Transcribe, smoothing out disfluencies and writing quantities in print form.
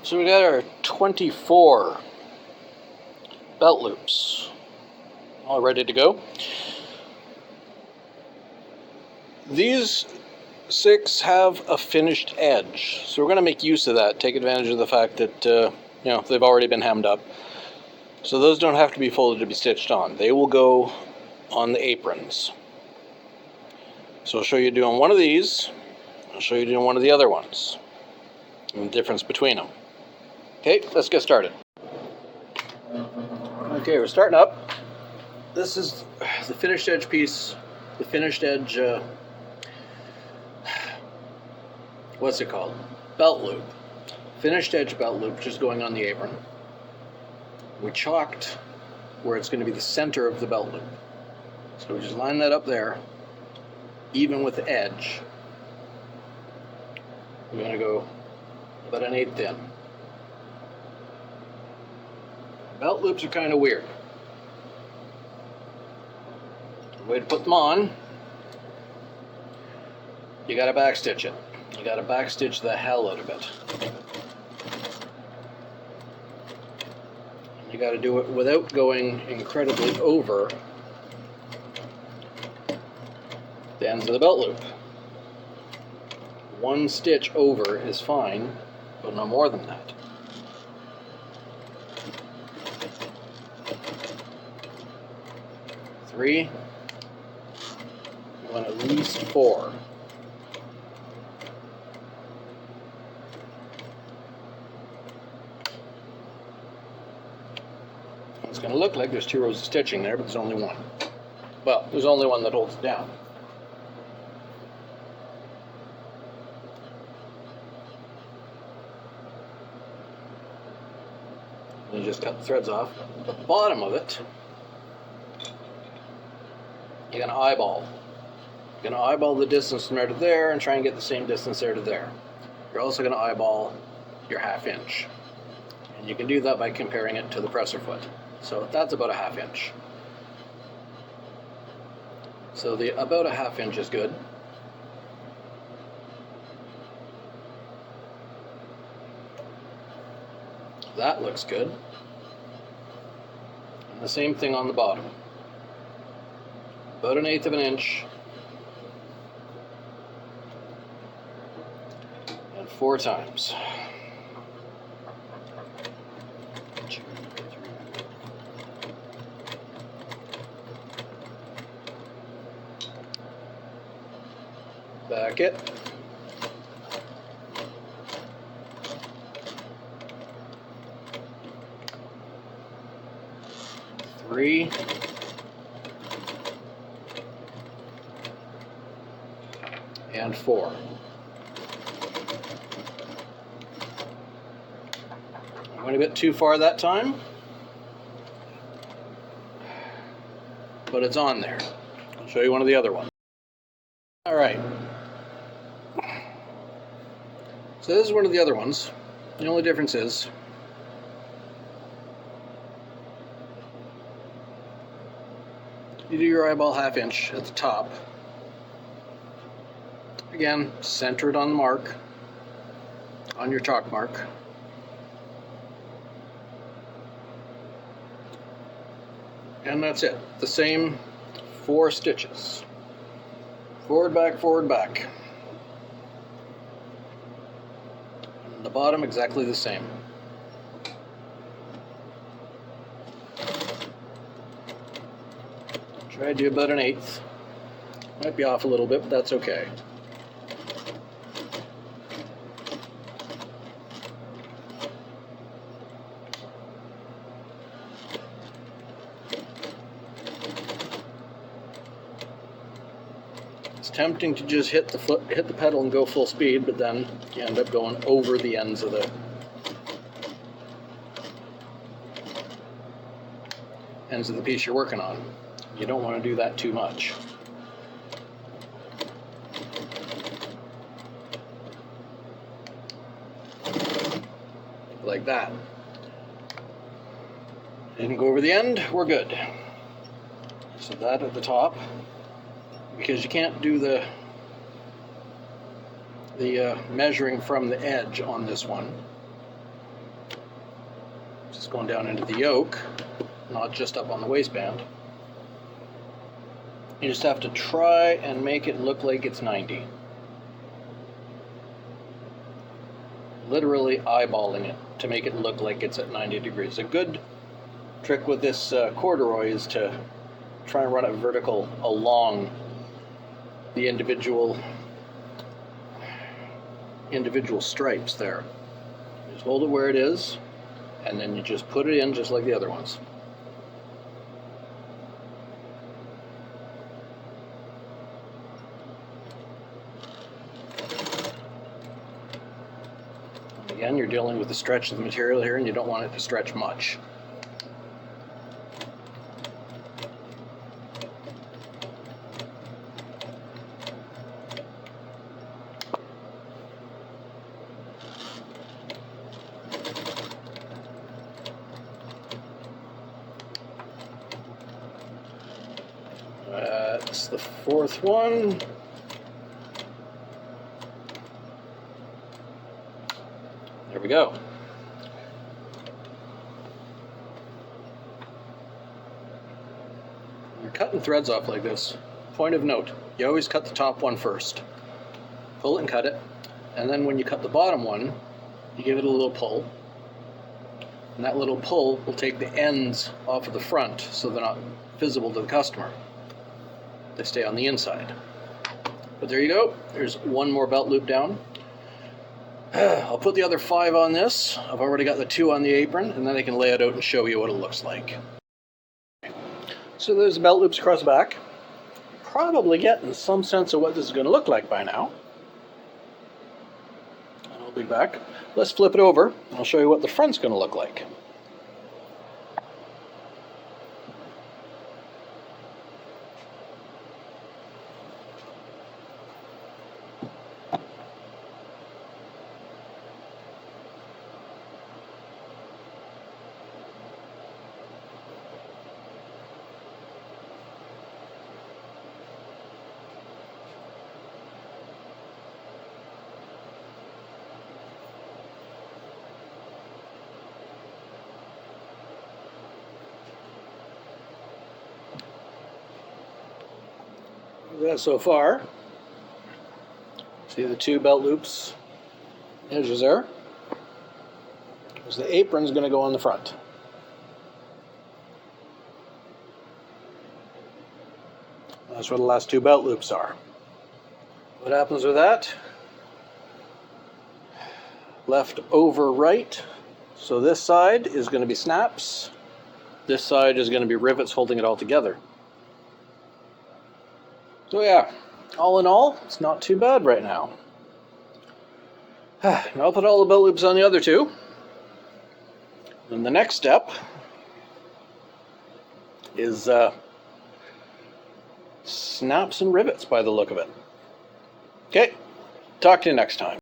So we got our 24 belt loops all ready to go. These 6 have a finished edge, so we're going to make use of that, take advantage of the fact that they've already been hemmed up. So those don't have to be folded to be stitched on. They will go on the aprons. So I'll show you doing one of these. I'll show you doing one of the other ones and the difference between them. Okay, let's get started. Okay, we're starting up. This is the finished edge piece, the finished edge, what's it called? Belt loop. Finished edge belt loop, which is going on the apron. We chalked where it's going to be the center of the belt loop. So we just line that up there, even with the edge. We're going to go about an 1/8 in. Belt loops are kind of weird. The way to put them on, you got to backstitch it. You got to backstitch the hell out of it. You got to do it without going incredibly over the ends of the belt loop. 1 stitch over is fine, but no more than that. Three. You want at least 4. It's going to look like there's 2 rows of stitching there, but there's only 1. Well, there's only one that holds it down. And you just cut the threads off. The bottom of it, you're going to eyeball. You're going to eyeball the distance from there to there and try and get the same distance there to there. You're also going to eyeball your 1/2 inch. And you can do that by comparing it to the presser foot. So that's about a 1/2 inch. So about a 1/2 inch is good. That looks good. And the same thing on the bottom. About an 1/8 of an inch. And 4 times. Back it. Three. And 4. I went a bit too far that time, but it's on there. I'll show you one of the other ones. All right. So this is one of the other ones. The only difference is you do your eyeball 1/2 inch at the top. Again, center it on the mark, on your chalk mark. And that's it. The same 4 stitches. Forward, back, forward, back. And the bottom exactly the same. Try to do about an 1/8. Might be off a little bit, but that's okay. It's tempting to just hit the pedal and go full speed, but then you end up going over the ends of the piece you're working on. You don't want to do that too much. Like that. Didn't go over the end, we're good. So that at the top, because you can't do the measuring from the edge on this one. Just going down into the yoke, not just up on the waistband. You just have to try and make it look like it's 90. Literally eyeballing it to make it look like it's at 90 degrees. A good trick with this corduroy is to try and run it vertical along the individual stripes there. Just hold it where it is, and then you just put it in just like the other ones. Again, you're dealing with the stretch of the material here, and you don't want it to stretch much. That's the fourth one. There we go. When you're cutting threads off like this, point of note, you always cut the top one first. Pull it and cut it, and then when you cut the bottom one, you give it a little pull, and that little pull will take the ends off of the front so they're not visible to the customer. They stay on the inside. But there you go. There's one more belt loop down. I'll put the other 5 on this. I've already got the 2 on the apron, and then I can lay it out and show you what it looks like. So there's the belt loops across the back. Probably getting some sense of what this is going to look like by now. And I'll be back. Let's flip it over, and I'll show you what the front's going to look like. That so far. See the 2 belt loops edges there? Because the apron's going to go on the front. That's where the last 2 belt loops are. What happens with that? Left over right. So this side is going to be snaps. This side is going to be rivets holding it all together. So yeah, all in all, it's not too bad right now. Now I'll put all the belt loops on the other 2. And the next step is snaps and rivets by the look of it. Okay, talk to you next time.